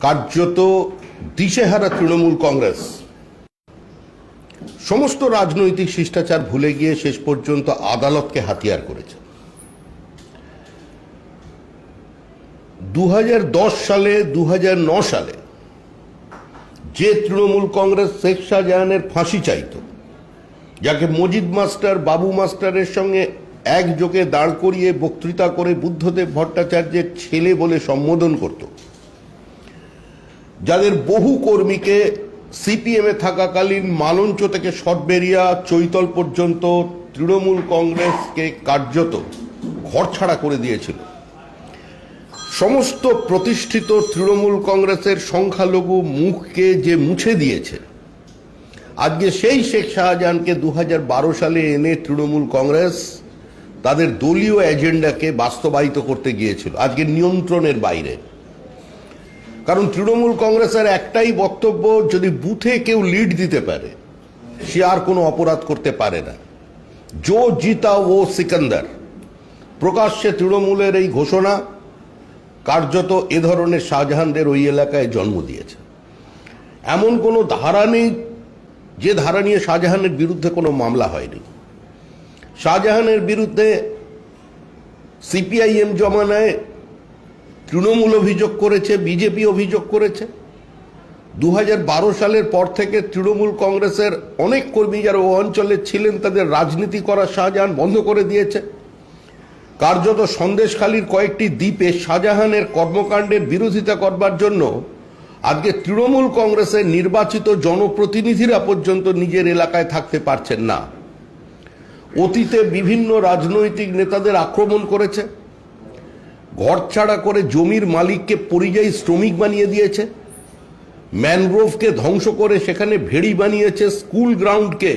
কার্যত দিশেহারা তৃণমূল কংগ্রেস সমস্ত রাজনৈতিক শিষ্টাচার ভুলে গিয়ে শেষ পর্যন্ত আদালতকে হাতিয়ার করেছে। 2010 সালে 2009 সালে যে তৃণমূল কংগ্রেস শেখ শাহজাহানের ফাঁসি চাইত, যাকে মজিদ মাস্টার বাবু মাস্টারের সঙ্গে একযোগে দাঁড় করিয়ে বক্তৃতা করে বুদ্ধদেব ভট্টাচার্যের ছেলে বলে সম্বোধন করত, যাদের বহু কর্মীকে সিপিএমে থাকাকালীন মালঞ্চ থেকে সটবেরিয়া চৈতল পর্যন্ত তৃণমূল কংগ্রেসকে কার্যত ঘরছাড়া করে দিয়েছিল, সমস্ত প্রতিষ্ঠিত তৃণমূল কংগ্রেসের সংখ্যালঘু মুখকে যে মুছে দিয়েছে, আজকে সেই শেখ শাহজাহানকে 2012 সালে এনে তৃণমূল কংগ্রেস তাদের দলীয় এজেন্ডাকে বাস্তবায়িত করতে গিয়েছিল আজকে নিয়ন্ত্রণের বাইরে। কারণ তৃণমূল কংগ্রেসের একটাই বক্তব্য, যদি বুথে কেউ লিড দিতে পারে সে আর কোনো অপরাধ করতে পারে না। জো জিতা ও সিকান্দার, প্রকাশ্যে তৃণমূলের এই ঘোষণা কার্যত এ ধরনের শাহজাহানদের ওই এলাকায় জন্ম দিয়েছে। এমন কোনো ধারা নেই যে ধারা নিয়ে শাহজাহানের বিরুদ্ধে কোনো মামলা হয়নি। শাহজাহানের বিরুদ্ধে সিপিআইএম জমানায় তৃণমূল অভিযোগ করেছে, বিজেপি অভিযোগ করেছে। 2012 সালের পর থেকে তৃণমূল কংগ্রেসের অনেক কর্মী যারা ও অঞ্চলে ছিলেন তাদের রাজনীতি করা শাহজাহান বন্ধ করে দিয়েছে। কার্যত সন্দেশখালীর কয়েকটি দ্বীপে শাহজাহানের কর্মকাণ্ডের বিরোধিতা করবার জন্য আজকে তৃণমূল কংগ্রেসের নির্বাচিত জনপ্রতিনিধিরা পর্যন্ত নিজের এলাকায় থাকতে পারছেন না। অতীতে বিভিন্ন রাজনৈতিক নেতাদের আক্রমণ করেছে, ঘরছাড়া করে জমির মালিককে পরিযায়ী শ্রমিক বানিয়ে দিয়েছে, ম্যানগ্রোভকে ধ্বংস করে সেখানে ভেড়ি বানিয়েছে, স্কুল গ্রাউন্ডকে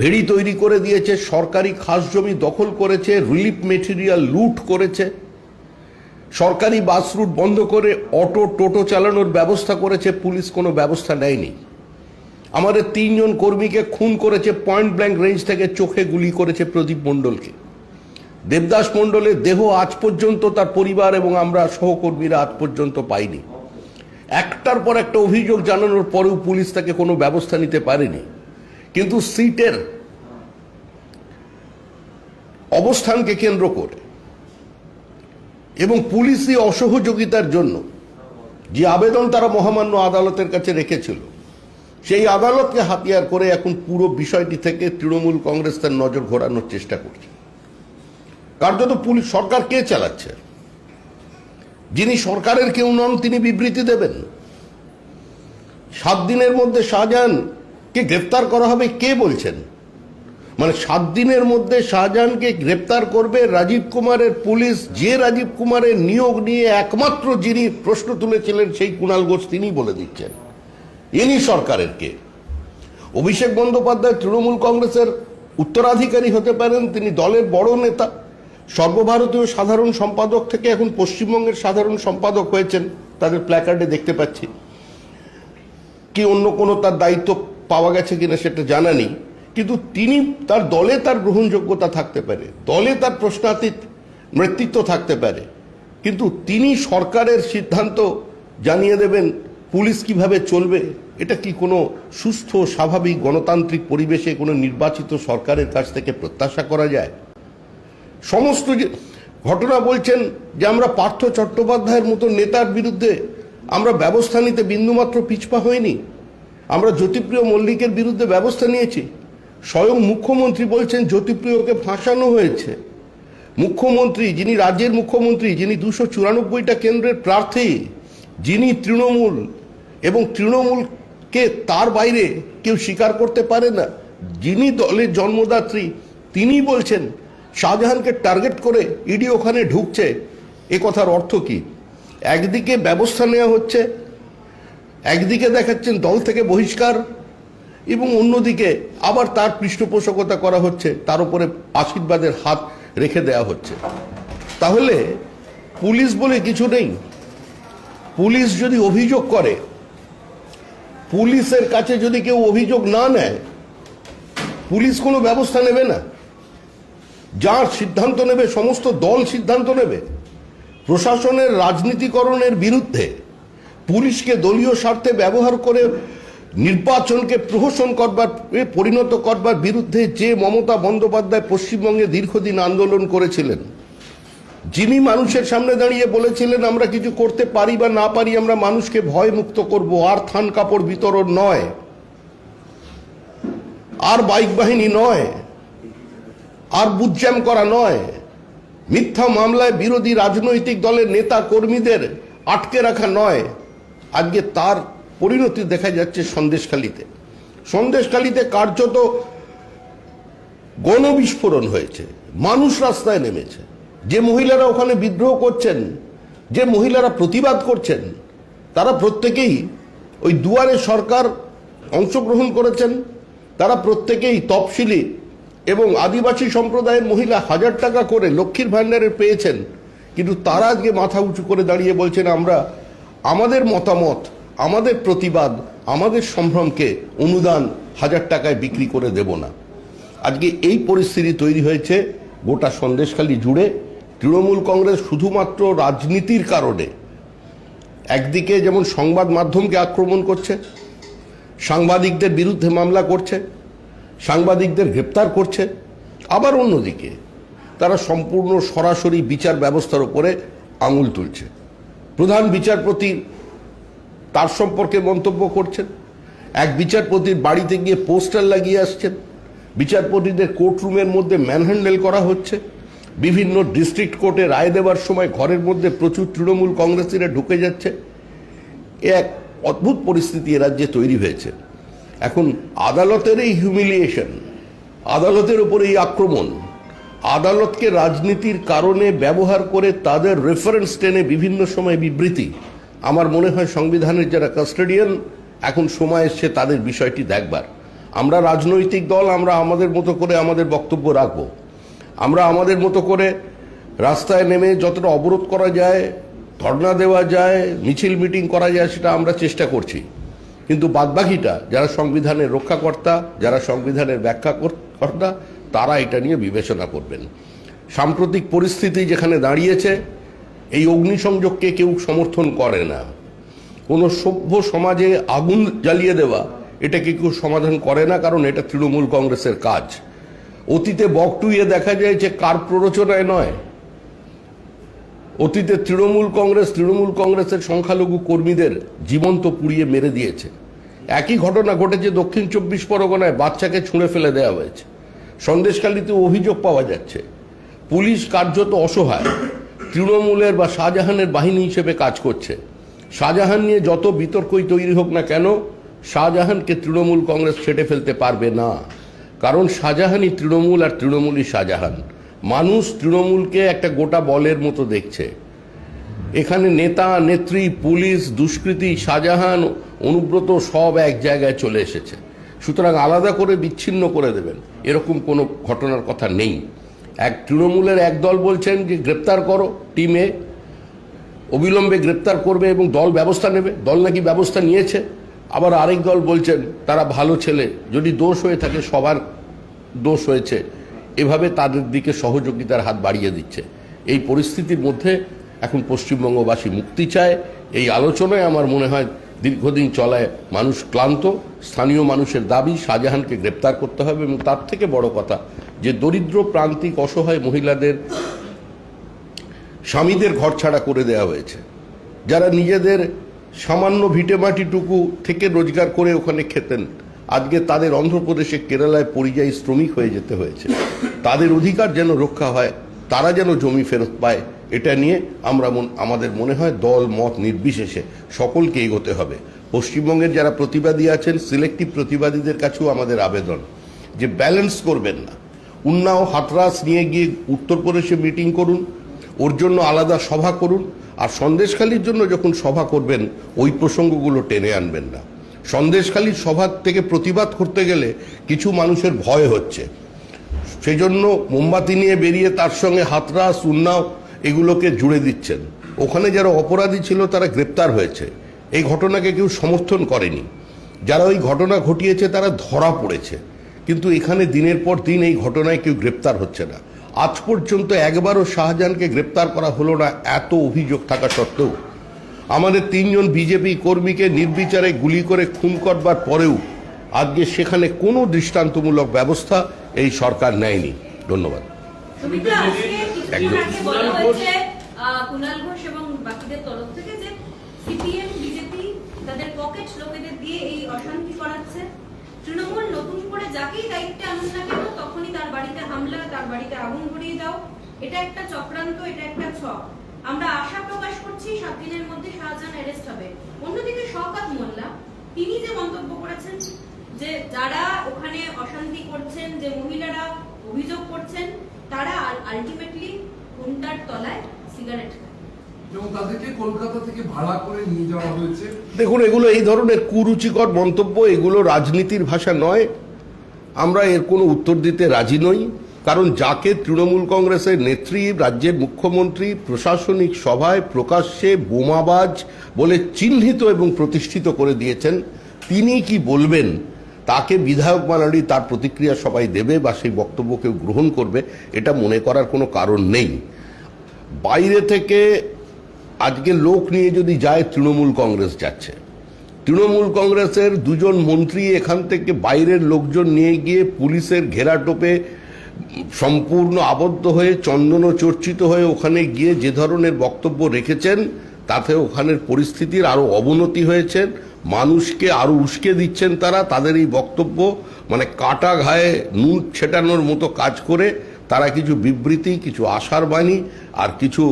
ভেড়ি তৈরি করে দিয়েছে, সরকারি খাস জমি দখল করেছে, রিলিফ মেটেরিয়াল লুট করেছে, সরকারি বাস রুট বন্ধ করে অটো টোটো চালানোর ব্যবস্থা করেছে, পুলিশ কোনো ব্যবস্থা নেয়নি। আমাদের 3 জন কর্মীকে খুন করেছে, পয়েন্ট ব্ল্যাঙ্ক রেঞ্জ থেকে চোখে গুলি করেছে প্রদীপ মণ্ডলকে। দেবদাস মণ্ডলের দেহ আজ পর্যন্ত তার পরিবার এবং আমরা সহকর্মীরা আজ পর্যন্ত পাইনি। একটার পর একটা অভিযোগ জানানোর পরেও পুলিশ তাকে কোনো ব্যবস্থা নিতে পারেনি। কিন্তু সিটের অবস্থানকে কেন্দ্র করে এবং পুলিশি অসহযোগিতার জন্য যে আবেদন তারা মহামান্য আদালতের কাছে রেখেছিল, সেই আদালতকে হাতিয়ার করে এখন পুরো বিষয়টি থেকে তৃণমূল কংগ্রেস তার নজর ঘোরানোর চেষ্টা করছে। কার্যত পুলিশ সরকার কে চালাচ্ছে? যিনি সরকারের কেউ নন তিনি বিবৃতি দেবেন। 7 দিনের মধ্যে শাহজাহানকে গ্রেপ্তার করা হবে কে বলছেন? মানে 7 দিনের মধ্যে শাহজাহানকে গ্রেপ্তার করবে রাজীব কুমারের পুলিশ, যে রাজীব কুমারের নিয়োগ নিয়ে একমাত্র যিনি প্রশ্ন তুলেছিলেন সেই কুণাল ঘোষ তিনি বলে দিচ্ছেন ইনি সরকারের কে। অভিষেক বন্দ্যোপাধ্যায় তৃণমূল কংগ্রেসের উত্তরাধিকারী হতে পারেন, তিনি দলের বড় নেতা, সর্বভারতীয় সাধারণ সম্পাদক থেকে এখন পশ্চিমবঙ্গের সাধারণ সম্পাদক হয়েছেন, তাদের প্ল্যাকার্ডে দেখতে পাচ্ছি। কি অন্য কোনো তার দায়িত্ব পাওয়া গেছে কিনা সেটা জানা নেই, কিন্তু তিনি তার দলে তার গ্রহণযোগ্যতা থাকতে পারে, দলে তার প্রশ্নাতীত নেতৃত্ব থাকতে পারে, কিন্তু তিনি সরকারের সিদ্ধান্ত জানিয়ে দেবেন পুলিশ কিভাবে চলবে, এটা কি কোনো সুস্থ স্বাভাবিক গণতান্ত্রিক পরিবেশে কোনো নির্বাচিত সরকারের কাছ থেকে প্রত্যাশা করা যায়? সমস্ত যে ঘটনা বলছেন যে আমরা পার্থ চট্টোপাধ্যায়ের মতো নেতার বিরুদ্ধে আমরা ব্যবস্থা নিতে বিন্দুমাত্র পিছপা হয়নি, আমরা জ্যোতিপ্রিয় মল্লিকের বিরুদ্ধে ব্যবস্থা নিয়েছি। স্বয়ং মুখ্যমন্ত্রী বলছেন জ্যোতিপ্রিয়কে ফাঁসানো হয়েছে। মুখ্যমন্ত্রী, যিনি রাজ্যের মুখ্যমন্ত্রী, যিনি 294টা কেন্দ্রের প্রার্থী, যিনি তৃণমূল এবং তৃণমূলকে তার বাইরে কেউ স্বীকার করতে পারে না, যিনি দলের জন্মদাত্রী, তিনি বলছেন শাহজাহানকে টার্গেট করে ইডি ওখানে ঢুকছে। এ কথার অর্থ কি? একদিকে ব্যবস্থা নেওয়া হচ্ছে, একদিকে দেখাচ্ছেন দল থেকে বহিষ্কার, এবং অন্যদিকে আবার তার পৃষ্ঠপোষকতা করা হচ্ছে, তার উপরে আশীর্বাদের হাত রেখে দেওয়া হচ্ছে। তাহলে পুলিশ বলে কিছু নেই। পুলিশ যদি অভিযোগ করে, পুলিশের কাছে যদি কেউ অভিযোগ না নেয়, পুলিশ কোনো ব্যবস্থা নেবে না। যার সিদ্ধান্ত নেবে সমস্ত দল সিদ্ধান্ত নেবে। প্রশাসনের রাজনীতিকরণের বিরুদ্ধে পুলিশকে দলীয় স্বার্থে ব্যবহার করে নির্বাচনকে প্রহসন করবার পরিণত করবার বিরুদ্ধে যে মমতা বন্দ্যোপাধ্যায় পশ্চিমবঙ্গে দীর্ঘদিন আন্দোলন করেছিলেন, যিনি মানুষের সামনে দাঁড়িয়ে বলেছিলেন আমরা কিছু করতে পারি বা না পারি, আমরা মানুষকে ভয় মুক্ত করব, আর থান কাপড় বিতরণ নয়, আর বাইক বাহিনী নয়, আর বুথজ্যাম করা নয়, মিথ্যা মামলায় বিরোধী রাজনৈতিক দলের নেতা কর্মীদের আটকে রাখা নয়, আজকে তার পরিণতি দেখা যাচ্ছে সন্দেশখালীতে। সন্দেশখালীতে কার্যত গণবিস্ফোরণ হয়েছে, মানুষ রাস্তায় নেমেছে। যে মহিলারা ওখানে বিদ্রোহ করছেন, যে মহিলারা প্রতিবাদ করছেন, তারা প্রত্যেকেই ওই দুয়ারে সরকার অংশগ্রহণ করেছেন, তারা প্রত্যেকেই তফসিলি এবং আদিবাসী সম্প্রদায়ের মহিলা 1000 টাকা করে লক্ষ্মীর ভাণ্ডারে পেয়েছেন। কিন্তু তারা আজকে মাথা উঁচু করে দাঁড়িয়ে বলছেন আমরা আমাদের মতামত, আমাদের প্রতিবাদ, আমাদের সম্ভ্রমকে অনুদান 1000 টাকায় বিক্রি করে দেব না। আজকে এই পরিস্থিতি তৈরি হয়েছে গোটা সন্দেশখালী জুড়ে। তৃণমূল কংগ্রেস শুধুমাত্র রাজনীতির কারণে একদিকে যেমন সংবাদ মাধ্যমকে আক্রমণ করছে, সাংবাদিকদের বিরুদ্ধে মামলা করছে, সাংবাদিকদের গ্রেপ্তার করছে, আবার অন্যদিকে তারা সম্পূর্ণ সরাসরি বিচার ব্যবস্থার উপরে আঙুল তুলছে। প্রধান বিচারপতি তার সম্পর্কে মন্তব্য করছেন, এক বিচারপতির বাড়িতে গিয়ে পোস্টার লাগিয়ে আসছেন, বিচারপতিদের কোর্টরুমের মধ্যে ম্যানহ্যান্ডেল করা হচ্ছে, বিভিন্ন ডিস্ট্রিক্ট কোর্টে রায় দেওয়ার সময় ঘরের মধ্যে প্রচুর তৃণমূল কংগ্রেসীরা ঢুকে যাচ্ছে। এক অদ্ভুত পরিস্থিতি এ রাজ্যে তৈরি হয়েছে। এখন আদালতের এই হিউমিলিয়েশন, আদালতের উপর এই আক্রমণ, আদালতকে রাজনীতির কারণে ব্যবহার করে তাদের রেফারেন্স টেনে বিভিন্ন সময় বিবৃতি, আমার মনে হয় সংবিধানের যারা কাস্টোডিয়ান এখন সময় এসছে তাদের বিষয়টি দেখবার। আমরা রাজনৈতিক দল, আমরা আমাদের মতো করে আমাদের বক্তব্য রাখবো, আমরা আমাদের মতো করে রাস্তায় নেমে যতটা অবরোধ করা যায়, ধর্ণা দেওয়া যায়, মিছিল মিটিং করা যায় সেটা আমরা চেষ্টা করছি। কিন্তু বাদবাকিটা যারা সংবিধানের রক্ষাকর্তা, যারা সংবিধানের ব্যাখ্যাকর্তা, তারা এটা নিয়ে বিবেচনা করবেন। সাম্প্রতিক পরিস্থিতি যেখানে দাঁড়িয়েছে, এই অগ্নিসংযোগকে কেউ সমর্থন করে না। কোনো সভ্য সমাজে আগুন জ্বালিয়ে দেওয়া এটাকে কেউ সমাধান করে না, কারণ এটা তৃণমূল কংগ্রেসের কাজ। অতীতে বকটুইয়ে দেখা যায় যে কার প্ররোচনায় নয়, অতীতে তৃণমূল কংগ্রেসের সংখ্যালঘু কর্মীদের জীবন্ত পুড়িয়ে মেরে দিয়েছে। একই ঘটনা ঘটেছে দক্ষিণ 24 পরগনায়, বাচ্চাকে ছুঁড়ে ফেলে দেওয়া হয়েছে। সন্দেশখালীতে অভিযোগ পাওয়া যাচ্ছে পুলিশ কার্যত অসহায়, তৃণমূলের বা শাহজাহানের বাহিনী হিসেবে কাজ করছে। শাহজাহান নিয়ে যত বিতর্কই তৈরি হোক না কেন, শাহজাহানকে তৃণমূল কংগ্রেস ছেটে ফেলতে পারবে না, কারণ শাহজাহানই তৃণমূল আর তৃণমূলই শাহজাহান। মানুষ তৃণমূলকে একটা গোটা বলের মতো দেখছে। এখানে নেতা নেত্রী, পুলিশ, দুষ্কৃতী, শাহজাহান, অনুব্রত সব এক জায়গায় চলে এসেছে। সুতরাং আলাদা করে বিচ্ছিন্ন করে দেবেন এরকম কোনো ঘটনার কথা নেই। এক তৃণমূলের এক দল বলছেন যে গ্রেপ্তার করো, টিমে অবিলম্বে গ্রেপ্তার করবে এবং দল ব্যবস্থা নেবে, দল নাকি ব্যবস্থা নিয়েছে। আবার আরেক দল বলছেন তারা ভালো ছেলে, যদি দোষ হয়ে থাকে সবার দোষ হয়েছে, এভাবে তাদের দিকে সহযোগিতার হাত বাড়িয়ে দিচ্ছে। এই পরিস্থিতির মধ্যে এখন পশ্চিমবঙ্গবাসী মুক্তি চায়। এই আলোচনায় আমার মনে হয় দীর্ঘদিন চলায় মানুষ ক্লান্ত। স্থানীয় মানুষের দাবি শাহজাহানকে গ্রেপ্তার করতে হবে, এবং তার থেকে বড় কথা যে দরিদ্র প্রান্তিক অসহায় মহিলাদের স্বামীদের ঘর ছাড়া করে দেওয়া হয়েছে, যারা নিজেদের সামান্য ভিটেমাটিটুকু থেকে রোজগার করে ওখানে খেতেন, আজকে তাদের অন্ধ্রপ্রদেশে, কেরালায় পরিযায়ী শ্রমিক হয়ে যেতে হয়েছে। তাদের অধিকার যেন রক্ষা হয়, তারা যেন জমি ফেরত পায়, এটা নিয়ে আমাদের মনে হয় দল মত নির্বিশেষে সকলকে এগোতে হবে। পশ্চিমবঙ্গের যারা প্রতিবাদী আছেন, সিলেক্টিভ প্রতিবাদীদের কাছেও আমাদের আবেদন যে ব্যালেন্স করবেন না। উন্নাও হাতরাস নিয়ে গিয়ে উত্তরপ্রদেশে মিটিং করুন, ওর জন্য আলাদা সভা করুন, আর সন্দেশখালীর জন্য যখন সভা করবেন ওই প্রসঙ্গগুলো টেনে আনবেন না। সন্দেশখালীর সভা থেকে প্রতিবাদ করতে গেলে কিছু মানুষের ভয় হচ্ছে, সেই জন্য মোমবাতি নিয়ে বেরিয়ে তার সঙ্গে হাতরাস, উন্নাও এগুলোকে জুড়ে দিচ্ছেন। ওখানে যারা অপরাধী ছিল তারা গ্রেপ্তার হয়েছে, এই ঘটনাকে কেউ সমর্থন করেনি। যারা ওই ঘটনা ঘটিয়েছে তারা ধরা পড়েছে, কিন্তু এখানে দিনের পর দিন এই ঘটনায় কেউ গ্রেপ্তার হচ্ছে না। আজ পর্যন্ত একবারও শাহজাহানকে গ্রেপ্তার করা হলো না, এত অভিযোগ থাকা সত্ত্বেও। আমাদের 3 জন বিজেপি কর্মীকে নির্বিচারে গুলি করে খুন করবার পরেও আজকে সেখানে কোনো দৃষ্টান্তমূলক ব্যবস্থা এই সরকার নেয়নি। ধন্যবাদ। কুণাল ঘোষ এবং বাকিদের তরফ থেকে যে সিপিএম বিজেপি তাদের পকেট লোকেদের দিয়ে এই অশান্তি করাচ্ছে, তৃণমূল নতুন করে যাকেই দায়িত্বে আনুন না কেন তখনই তার বাড়িতে হামলা, তার বাড়িতে আগুন ধরিয়ে দাও, এটা একটা চক্রান্ত, এটা একটা ছক। আমরা আশা প্রকাশ করছি 7 দিনের মধ্যে শাহজাহান অ্যারেস্ট হবে। অন্যদিকে শওকত মোল্লা তিনি যে মন্তব্য করেছেন যে যারা ওখানে অশান্তি করছেন, যে মহিলারা অভিযোগ করছেন, তারা আলটিমেটলি ঘুমটার তলায় সিগারেট খায় এবং তাদেরকে কলকাতা থেকে ভাড়া করে নিয়ে যাওয়া হয়েছে। দেখুন, এগুলো এই ধরনের কুরুচিকর মন্তব্য, এগুলো রাজনীতির ভাষা নয়। আমরা এর কোনো উত্তর দিতে রাজি নই, কারণ যাকে তৃণমূল কংগ্রেসের নেত্রী, রাজ্যের মুখ্যমন্ত্রী প্রশাসনিক সভায় প্রকাশ্যে বোমাবাজ বলে চিহ্নিত এবং প্রতিষ্ঠিত করে দিয়েছেন, তিনি কি বলবেন তাকে বিধায়ক বানালি তার প্রতিক্রিয়া সবাই দেবে বা সেই বক্তব্য কেউ গ্রহণ করবে, এটা মনে করার কোনো কারণ নেই। বাইরে থেকে আজকে লোক নিয়ে যদি যায়, তৃণমূল কংগ্রেস যাচ্ছে, তৃণমূল কংগ্রেসের 2 জন মন্ত্রী এখান থেকে বাইরের লোকজন নিয়ে গিয়ে পুলিশের ঘেরাটোপে সম্পূর্ণ আবদ্ধ হয়ে চন্দন চর্চিত হয়ে ওখানে গিয়ে যে ধরনের বক্তব্য রেখেছেন, তাতে ওখানের পরিস্থিতির আরো অবনতি হয়েছে। মানুষকে আরো উস্কে দিচ্ছেন তারা, তাদের এই বক্তব্য মানে কাটা ঘায়ে নুন ছেটানোর মতো কাজ করে তারা কিছু বিবৃতি, কিছু আশার বাণী আর কিছু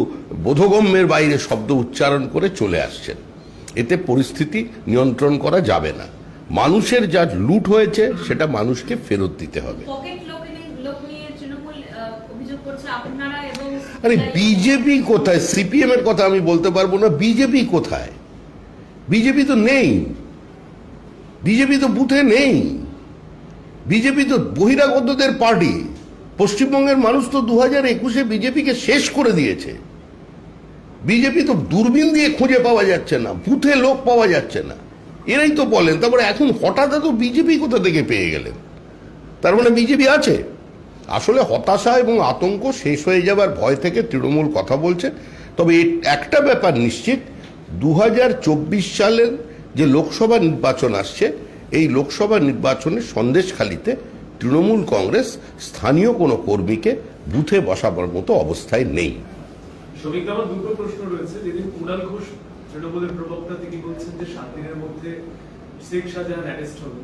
বোধগম্যের বাইরে শব্দ উচ্চারণ করে চলে আসছেন। এতে পরিস্থিতি নিয়ন্ত্রণ করা যাবে না। মানুষের যা লুট হয়েছে সেটা মানুষকে ফেরত দিতে হবে। আরে বিজেপি কোথায়? সিপিএম এর কথা আমি বলতে পারবো না। বিজেপি কোথায়? বিজেপি তো নেই, বিজেপি তো বুথে নেই, বিজেপি তো বহিরাগতদের পার্টি। পশ্চিমবঙ্গের মানুষ তো 2021-এ বিজেপিকে শেষ করে দিয়েছে। বিজেপি তো দূরবীন দিয়ে খুঁজে পাওয়া যাচ্ছে না, বুথে লোক পাওয়া যাচ্ছে না। এরাই তো বলেন, তারপরে এখন হঠাৎ তো বিজেপি কোথা থেকে পেয়ে গেলেন? তার মানে বিজেপি আছে। আসলে হতাশা এবং আতঙ্ক শেষ হয়ে যাবার ভয় থেকে তৃণমূল কথা বলছে। তবে একটা ব্যাপার নিশ্চিত, 2024 সালের যে লোকসভা নির্বাচন আসছে, এই লোকসভা নির্বাচনে সন্দেশখালিতে তৃণমূল কংগ্রেস স্থানীয় কোনো কর্মীকে বুথে বসাবার মতো অবস্থায় নেই। শফিক, আমার 2টো প্রশ্ন রয়েছে। যেদিন কুণাল ঘোষ তৃণমূলের প্রবক্তা তিনি বলছেন যে 7 দিনের মধ্যে শেখ শাহজাহান অ্যারেস্ট হবে,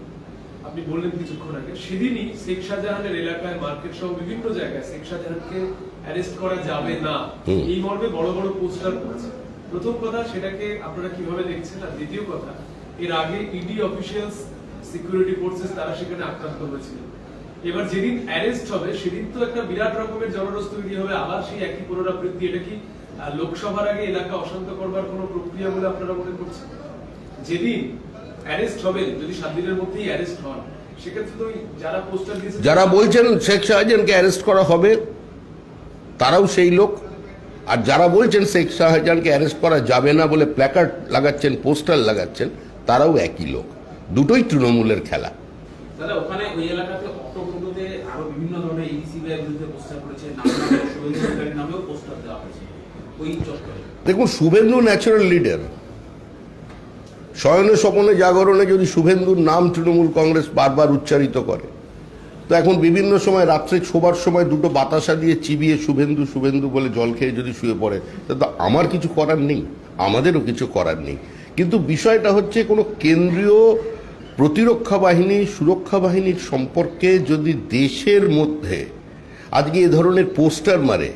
আপনি বললেন কিছুক্ষণ আগে, সেদিনই শেখ শাহজাহানের এলাকায় মার্কেট সহ বিভিন্ন জায়গায় শেখ শাহজাহানকে অ্যারেস্ট করা যাবে না এই মর্মে বড় বড় পোস্টার পড়েছে। প্রথম কথা, সেটাকে আপনারা কিভাবে দেখছেন? আর দ্বিতীয় কথা, এর আগে ইডি অফিসিয়ালস, সিকিউরিটি ফোর্সেস তারা সেখানে আক্রান্ত হয়েছিল। এবার যেদিন অ্যারেস্ট হবে সেদিন তো একটা বিরাট রকমের জনরোষ তৈরি হবে, আবার সেই একই পুনরাবৃত্তি। এটা কি লোকসভার আগে এলাকা অশান্ত করবার কোনো প্রক্রিয়া বলে আপনারা মনে করছেন? যেদিন অ্যারেস্ট হবেন, যদি 7 দিনের মধ্যেই অ্যারেস্ট হন, সেক্ষেত্রে তো যারা পোস্টার দিয়েছে, যারা বলছেন শেখ শাহজাহানকে অ্যারেস্ট করা হবে তারাও সেই লোক, আর যারা বলছেন শেখ শাহজাহানকে অ্যারেস্ট করা যাবে না বলে প্ল্যাকার্ড লাগাচ্ছেন, পোস্টার লাগাচ্ছেন, তারাও একই লোক। দুটোই তৃণমূলের খেলা। দাদা, ওখানে ওই এলাকাতে অটোগুলোতে আরো বিভিন্ন ধরনের ইসিবিআই বিরুদ্ধে পোস্টার করেছে, নামেও পোস্টার দেওয়া হয়েছে ওই চত্বরে। দেখুন, শুভেন্দু ন্যাচারাল লিডার। শয়নে স্বপনে জাগরণে যদি শুভেন্দুর নাম তৃণমূল কংগ্রেস বারবার উচ্চারিত করে, তো এখন বিভিন্ন সময় রাত্রে শোবার সময় 2টো বাতাসা দিয়ে চিবিয়ে শুভেন্দু শুভেন্দু বলে জল খেয়ে যদি শুয়ে পড়ে, তো আমার কিছু করার নেই, আমাদেরও কিছু করার নেই। কিন্তু বিষয়টা হচ্ছে, কোনো কেন্দ্রীয় প্রতিরক্ষা বাহিনী, সুরক্ষা বাহিনীর সম্পর্কে যদি দেশের মধ্যে আজকে এ ধরনের পোস্টার মারে,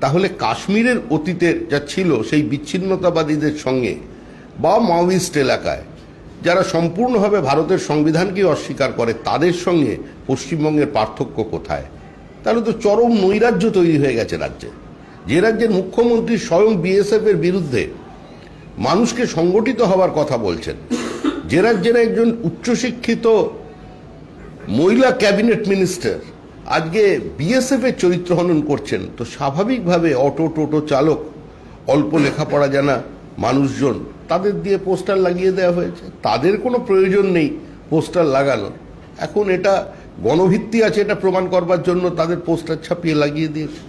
তাহলে কাশ্মীরের অতীতের যা ছিল সেই বিচ্ছিন্নতাবাদীদের সঙ্গে বা মাওয়িস্ট এলাকায় যারা সম্পূর্ণভাবে ভারতের সংবিধানকে অস্বীকার করে, তাদের সঙ্গে পশ্চিমবঙ্গের পার্থক্য কোথায়? তাহলে তো চরম নৈরাজ্য তৈরি হয়ে গেছে রাজ্যে। যে রাজ্যের মুখ্যমন্ত্রী স্বয়ং বিএসএফ এর বিরুদ্ধে মানুষকে সংগঠিত হওয়ার কথা বলছেন, যে রাজ্যের একজন উচ্চশিক্ষিত মহিলা ক্যাবিনেট মিনিস্টার আজকে বিএসএফ এর চরিত্র হনন করছেন, তো স্বাভাবিকভাবে অটো টোটো চালক, অল্প লেখাপড়া জানা মানুষজন, তাদের দিয়ে পোস্টার লাগিয়ে দেওয়া হয়েছে। তাদের কোনো প্রয়োজন নেই পোস্টার লাগানোর। এখন এটা গণভিত্তি আছে এটা প্রমাণ করবার জন্য তাদের পোস্টার ছাপিয়ে লাগিয়ে দিয়েছে।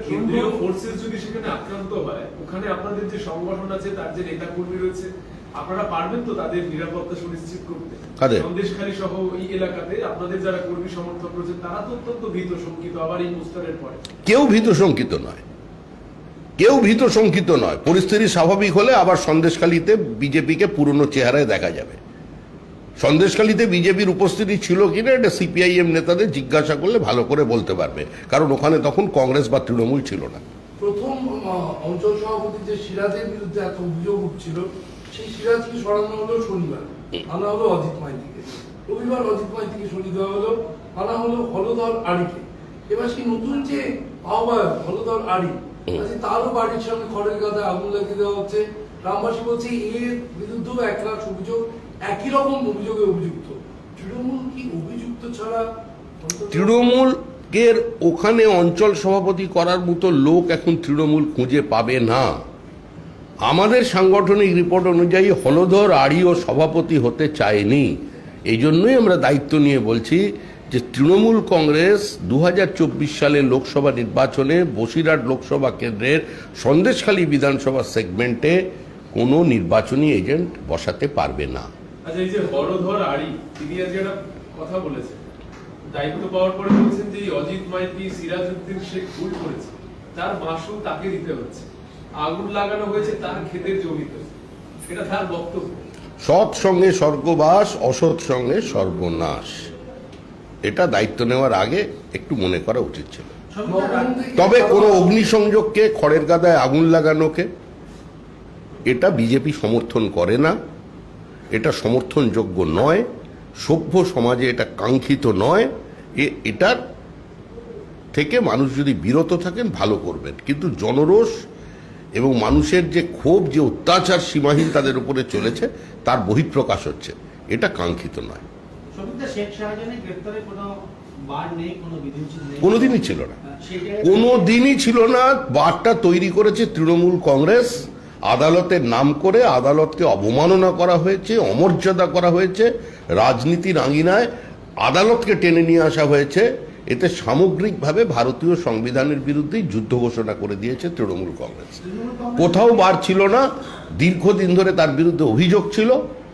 কেন্দ্রীয় ফোর্সেস যদি সেখানে আক্রান্ত হয়, ওখানে আপনাদের যে সংগঠন আছে, তার যে নেতা কর্মী রয়েছে, আপনারা পারবেন তো তাদের নিরাপত্তা সুনিশ্চিত করতে? কাদের? সন্দেশখালী সহ এই এলাকাতে আপনাদের যারা কর্মী সমর্থক রয়েছেন তারা তো অত্যন্ত ভীত শঙ্কিত, আবার এই পোস্টারের পরে। কেউ ভীত শঙ্কিত নয়, কেউ ভীত শঙ্কিত নয়। পরিস্থিতি স্বাভাবিক হলে আবার সন্দেশখালীতে বিজেপিকে পুরনো চেহারায় দেখা যাবে। সন্দেশখালীতে বিজেপির উপস্থিতি ছিল কিনা এটা সিপিআইএম নেতাদের জিজ্ঞাসা করলে ভালো করে বলতে পারবে, কারণ ওখানে তখন কংগ্রেস বা তৃণমূল ছিল না। প্রথম অঞ্চল সভাপতি যে সিরাজের বিরুদ্ধে এত অভিযোগ উঠছিল, সেই সিরাজকে সরানো হলো শনিবার, আনা হলো অজিত মাইতিকে। রবিবার অজিত মাইতিকে সরিয়ে দেওয়া হলো, আনা হলো হলধর আড়িকে। এবার সেই নতুন যে আহ্বায়ক হলধর আড়ি, তারও বাড়ির সামনে খড়ের গাদায় আগুন লাগিয়ে দেওয়া হচ্ছে। গ্রামবাসী বলছে এর বিরুদ্ধেও 1 লাখ অভিযোগ, একই রকম অভিযোগে অভিযুক্ত। তৃণমূল কি অভিযুক্ত ছাড়া? তৃণমূলের ওখানে অঞ্চল সভাপতি করার মতো লোক এখন তৃণমূল খুঁজে পাবে না। আমাদের সাংগঠনিক রিপোর্ট অনুযায়ী হলধর আড়িও সভাপতি হতে চায়নি। এই জন্যই আমরা দায়িত্ব নিয়ে বলছি যে তৃণমূল কংগ্রেস 2024 সালের লোকসভা নির্বাচনে বসিরহাট লোকসভা কেন্দ্রের সন্দেশখালী বিধানসভা সেগমেন্টে কোনো নির্বাচনী এজেন্ট বসাতে পারবে না। আচ্ছা, এই যে হলধর আড়ি, তিনি আজকে একটা কথা বলেছেন, দায়িত্ব পাওয়ার পরে বলছেন যে এই অজিত মাইতি, সিরাজউদ্দিন শেখ ভুল করেছে, তার মাসুল তাকে দিতে হচ্ছে, আগুন লাগানো হয়েছে তার ক্ষেতের জমিতে, এটা তার বক্তব্য। সৎ সঙ্গে স্বর্গবাস, অসৎ সঙ্গে সর্বনাশ, এটা দায়িত্ব নেওয়ার আগে একটু মনে করা উচিত ছিল। তবে কোনো অগ্নিসংযোগকে, খড়ের গাদায় আগুন লাগানোকে এটা বিজেপি সমর্থন করে না, এটা সমর্থনযোগ্য নয়, সভ্য সমাজে এটা কাঙ্ক্ষিত নয়। এটার থেকে মানুষ যদি বিরত থাকেন ভালো করবেন, কিন্তু জনরোষ এবং মানুষের যে ক্ষোভ, যে অত্যাচার সীমাহীন তাদের উপরে চলেছে, তার বহিঃপ্রকাশ হচ্ছে, এটা কাঙ্ক্ষিত নয়। শেখ শাহজাহানের গ্রেফতারে কোনো বার নেই, কোনো বিধিনিষেধ নেই, কোনোদিনই ছিল না, কোনোদিনই ছিল না। বারটা তৈরি করেছে তৃণমূল কংগ্রেস। আদালতের নাম করে আদালতকে অবমাননা করা হয়েছে, অমর্যাদা করা হয়েছে, রাজনীতির আঙিনায় আদালতকে টেনে নিয়ে আসা হয়েছে। এতে সামগ্রিকভাবে ভারতীয় সংবিধানের বিরুদ্ধেই যুদ্ধ ঘোষণা করে দিয়েছে তৃণমূল কংগ্রেস। কোথাও বার ছিল না, দীর্ঘদিন ধরে তার বিরুদ্ধে অভিযোগ ছিল,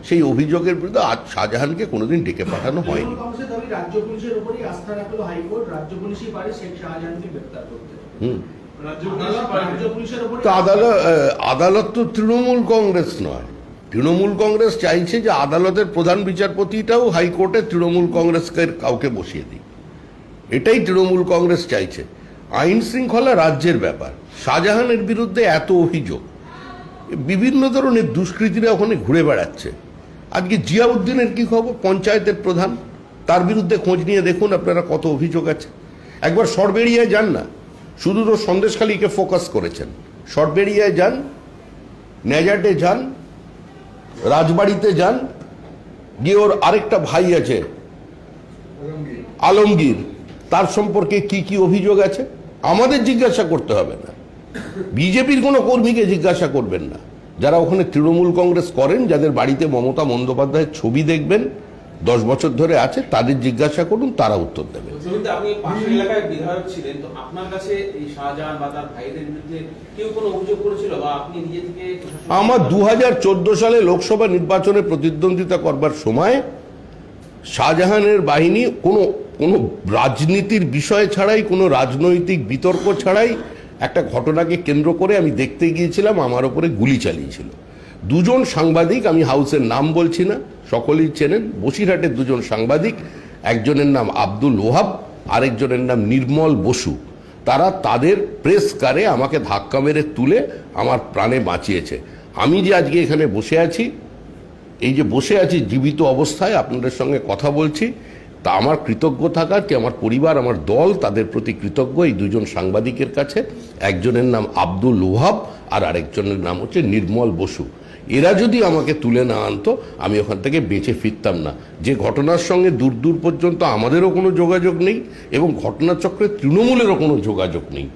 সেই অভিযোগের বিরুদ্ধে আজ শাহজাহানকে কোনোদিন ডেকে পাঠানো হয়নি। কংগ্রেসের দাবি রাজ্য পুলিশের উপরই আস্থা রাখলো হাইকোর্ট, রাজ্য পুলিশই পারে শেখ শাহজাহানকে গ্রেফতার করতে। রাজ্য পুলিশের উপর তো আদালত তো তৃণমূল কংগ্রেস নয়। তৃণমূল কংগ্রেস চাইছে যে আদালতের প্রধান বিচারপতিটাও হাইকোর্টে তৃণমূল কংগ্রেসকে কাউকে বসিয়ে দিই, এটাই তৃণমূল কংগ্রেস চাইছে। আইন শৃঙ্খলা রাজ্যের ব্যাপার। শাহজাহানের বিরুদ্ধে এত অভিযোগ, বিভিন্ন ধরনের দুষ্কৃতীরা ওখানে ঘুরে বেড়াচ্ছে। আজকে জিয়াউদ্দিনের কি খবর? পঞ্চায়েতের প্রধান, তার বিরুদ্ধে খোঁজ নিয়ে দেখুন আপনারা কত অভিযোগ আছে। একবার সরবেরিয়ায় যান না, শুধু তো সন্দেশখালীকে ফোকাস করেছেন। সরবেরিয়ায় যান, নেজাটে যান, রাজবাড়িতে যান, গিয়ে ওর আরেকটা ভাই আছে আলমগীর, তার সম্পর্কে কি কি অভিযোগ আছে আমাদের জিজ্ঞাসা করতে হবে না, বিজেপির কোনো কর্মীকে জিজ্ঞাসা করবেন না। যারা ওখানে তৃণমূল কংগ্রেস করেন, যাদের বাড়িতে মমতা বন্দ্যোপাধ্যায়ের ছবি দেখবেন 10 বছর ধরে আছে, তাদের জিজ্ঞাসা করুন, তারা উত্তর দেবে। আপনি পাশের এলাকায় বিধায়ক ছিলেন, তো আপনার কাছে এই শাহজাহান বা তার ভাইদের বিরুদ্ধে কেউ কোনো অভিযোগ করেছিল, বা আপনি নিজে থেকে? আমার 2014 সালে লোকসভা নির্বাচনে প্রতিদ্বন্দ্বিতা করবার সময় শাহজাহানের বাহিনী কোনো রাজনীতির বিষয় ছাড়াই, কোনো রাজনৈতিক বিতর্ক ছাড়াই একটা ঘটনাকে কেন্দ্র করে আমি দেখতে গিয়েছিলাম, আমার ওপরে গুলি চালিয়েছিল। 2জন সাংবাদিক, আমি হাউসের নাম বলছি না, সকলেই চেনেন, বসিরহাটের 2জন সাংবাদিক, একজনের নাম আব্দুল ওহাব, আরেকজনের নাম নির্মল বসু। তারা তাদের প্রেস কারে আমাকে ধাক্কা মেরে তুলে আমার প্রাণে বাঁচিয়েছে। আমি যে আজকে এখানে বসে আছি, এই যে বসে আছি জীবিত অবস্থায় আপনাদের সঙ্গে কথা বলছি, তা আমার কৃতজ্ঞ থাকার কি আমার পরিবার, আমার দল, তাদের প্রতি কৃতজ্ঞ এই 2জন সাংবাদিকের কাছে। একজনের নাম আব্দুল ওহাব আর আরেকজনের নাম হচ্ছে নির্মল বসু। এরা যদি আমাকে তুলে না আনতো, আমি ওখান থেকে বেঁচে ফিরতাম না। যে ঘটনার সঙ্গে দূর দূর পর্যন্ত আমাদেরও কোনো যোগাযোগ নেই এবং ঘটনাচক্রে তৃণমূলেরও কোনো যোগাযোগ নেই।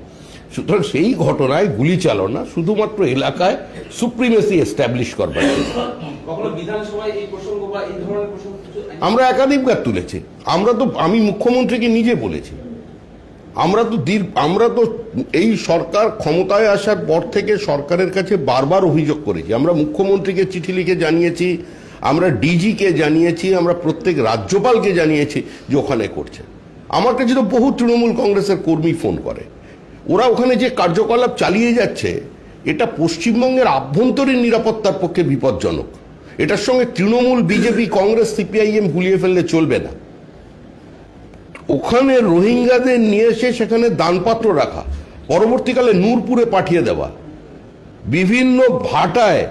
সুতরাং সেই ঘটনায় গুলি চালনা শুধুমাত্র এলাকায় সুপ্রিমেসি এস্টাবলিশ করবার জন্য। আমরা একাধিকবার তুলেছি। আমি মুখ্যমন্ত্রীকে নিজে বলেছি, আমরা তো এই সরকার ক্ষমতায় আসার পর থেকে সরকারের কাছে বারবার অভিযোগ করেছি। আমরা মুখ্যমন্ত্রীকে চিঠি লিখে জানিয়েছি, আমরা ডিজিকে জানিয়েছি, আমরা প্রত্যেক রাজ্যপালকে জানিয়েছি যে ওখানে করছে। আমার কাছে তো বহু তৃণমূল কংগ্রেসের কর্মী ফোন করে, ওরা ওখানে যে কার্যকলাপ চালিয়ে যাচ্ছে এটা পশ্চিমবঙ্গের আভ্যন্তরীণ নিরাপত্তার পক্ষে বিপজ্জনক। এটার সঙ্গে তৃণমূল, বিজেপি, কংগ্রেস, সিপিআইএম গুলিয়ে ফেললে চলবে না। ওখানে রোহিঙ্গাদের নিয়ে এসে সেখানে দানপাত্র রাখা, পরবর্তীকালে নূরপুরে পাঠিয়ে দেওয়া, বিভিন্ন ভাটায়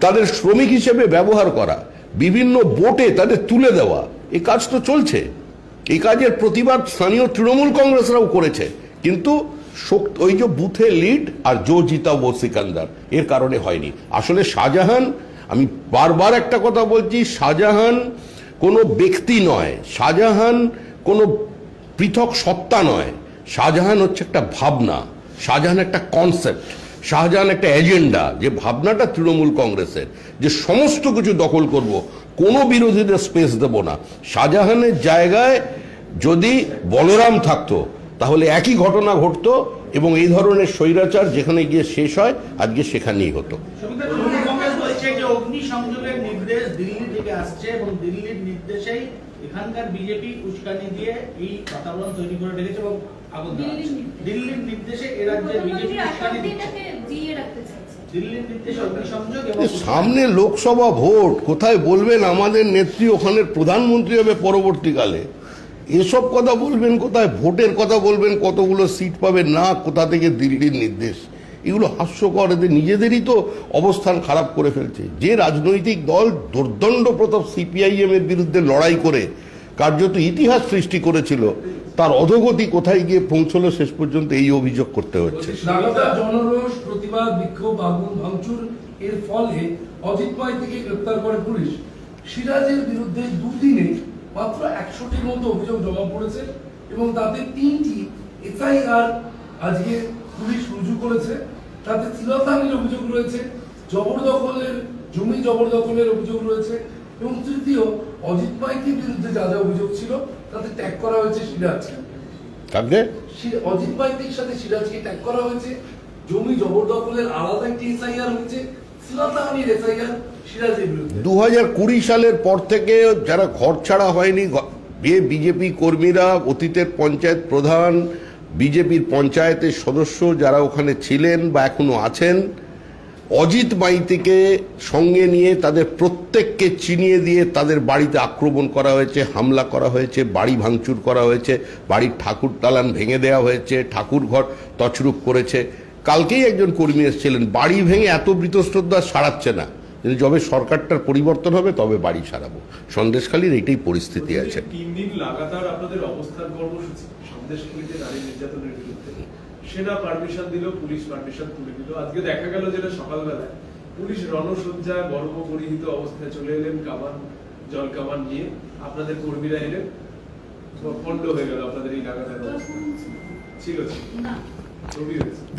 তাদের শ্রমিক হিসেবে ব্যবহার করা, বিভিন্ন বোটে তাদের তুলে দেওয়া, এই কাজ তো চলছে। এই কাজের প্রতিবাদ স্থানীয় তৃণমূল কংগ্রেসরাও করেছে, কিন্তু ওই যে বুথে লিড আর জো জিতা ও সিকান্দার এর কারণে হয়নি। আসলে শাহজাহান, আমি বারবার একটা কথা বলছি, শাহজাহান কোনো ব্যক্তি নয়, শাহজাহান কোনো পৃথক সত্তা নয়, শাহজাহান হচ্ছে একটা ভাবনা, শাহজাহান একটা কনসেপ্ট, শাহজাহান একটা এজেন্ডা। যে ভাবনাটা তৃণমূল কংগ্রেসের, যে সমস্ত কিছু দখল করব, কোনো বিরোধীদের স্পেস দেব না। শাহজাহানের জায়গায় যদি বলরাম থাকতো তাহলে একই ঘটনা ঘটতো এবং এই ধরনের স্বৈরাচার যেখানে গিয়ে শেষ হয় আজকে সেখানেই হতো। তৃণমূল কংগ্রেস বলছে যে অগ্নিসংযোগের নির্দেশ দিল্লি থেকে আসছে এবং দিল্লির নির্দেশেই এখানকার বিজেপি উস্কানি দিয়ে এই বাতাবরণ তৈরি করে রেখেছে এবং আগুন জ্বালাচ্ছে। দিল্লির নির্দেশে এ রাজ্যের বিজেপি উস্কানি দিচ্ছে। জিয়ে রাখতে চাইছে। দিল্লির নির্দেশে অগ্নিসংযোগ এবং সামনে লোকসভা ভোট, কোথায় বলবেন আমাদের নেত্রী ওখানের প্রধানমন্ত্রী হবে পরবর্তীকালে, এসব কথা বলবেন কোথায়? ভোটের কথা বলবেন, কতগুলো সিট পাবে না, কোথা থেকে দিল্লির নির্দেশ, এগুলো হাস্যকর। এদের নিজেদেরই তো অবস্থান খারাপ করে ফেলছে। যে রাজনৈতিক দল দুর্দণ্ড প্রতাপ সিপিআইএম এর বিরুদ্ধে লড়াই করে কার্যত ইতিহাস সৃষ্টি করেছিল, তার অধোগতি কোথায় গিয়ে পৌঁছলো শেষ পর্যন্ত এই অভিযোগ করতে হচ্ছে। লাগাতার জনরোষ, প্রতিবাদ, বিক্ষোভ, আগুন ভাঙচুর এর ফলে অজিত মাইতিকে গ্রেপ্তার করে পুলিশ। সিরাজের বিরুদ্ধে দুদিনে মাত্র 100টির মতো অভিযোগ জমা পড়েছে এবং তাতে 3টি এফআইআর আজকে পুলিশ রুজু করেছে। তাতে তিলোত্তমার অভিযোগ রয়েছে, জমি জবরদখলের অভিযোগ রয়েছে এবং তৃতীয় অজিত মাইতির বিরুদ্ধে যা যা অভিযোগ ছিল তাতে ট্যাগ করা হয়েছে সিরাজকে। অজিত মাইতির সাথে সিরাজকে ট্যাগ করা হয়েছে। জমি জবরদখলের আলাদা একটি এসআইআর হয়েছে, তিলোত্তমার এসআইআর সিরাজের বিরুদ্ধে। 2020 সালের পর থেকে যারা ঘর ছাড়া হয়নি, বিজেপি কর্মীরা, অতীতের পঞ্চায়েত প্রধান, বিজেপির পঞ্চায়েতের সদস্য যারা ওখানে ছিলেন বা এখনো আছেন, অজিত মাইতিকে সঙ্গে নিয়ে তাদের প্রত্যেককে চিনিয়ে দিয়ে তাদের বাড়িতে আক্রমণ করা হয়েছে, হামলা করা হয়েছে, বাড়ি ভাঙচুর করা হয়েছে, বাড়ির ঠাকুর দালান ভেঙে দেওয়া হয়েছে, ঠাকুর ঘর তছরূপ করেছে। কালকেই একজন কর্মী এসেছিলেন, বাড়ি ভেঙে এত বৃতশ্রদ্ধা সারাচ্ছে না, কিন্তু যবে সরকারটার পরিবর্তন হবে তবে বাড়ি সারাবো। সন্দেশখালীর এইটাই পরিস্থিতি আছে। 3 দিন লাগাতার আপনাদের অবস্থান কর্মসূচি সন্দেশখালীতে নারী নির্যাতনের বিরুদ্ধে, সেনা পারমিশন দিল, পুলিশ পারমিশন তুলে দিল। আজকে দেখা গেল যেটা সকালবেলায় পুলিশ রণসজ্জায় বর্মপরিহিত অবস্থায় চলে এলেন, কামান, জল কামান নিয়ে আপনাদের কর্মীরা এলেন, পণ্ড হয়ে গেল আপনাদের এই লাগাতার ছিল না।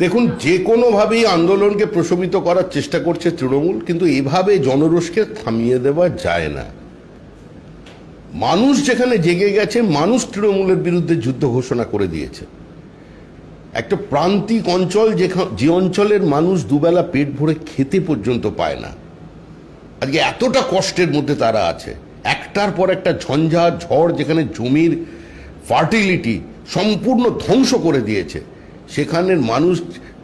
দেখুন, যে কোনোভাবেই আন্দোলনকে প্রশমিত করার চেষ্টা করছে তৃণমূল, কিন্তু এভাবে জনরোষকে থামিয়ে দেওয়া যায় না। মানুষ যেখানে জেগে গেছে, মানুষ তৃণমূলের বিরুদ্ধে যুদ্ধ ঘোষণা করে দিয়েছে। একটা প্রান্তিক অঞ্চল, যে অঞ্চলের মানুষ দুবেলা পেট ভরে খেতে পর্যন্ত পায় না, আজকে এতটা কষ্টের মধ্যে তারা আছে। একটার পর একটা ঝঞ্ঝা ঝড় যেখানে জমির ফার্টিলিটি সম্পূর্ণ ধ্বংস করে দিয়েছে, সেখানের মানুষ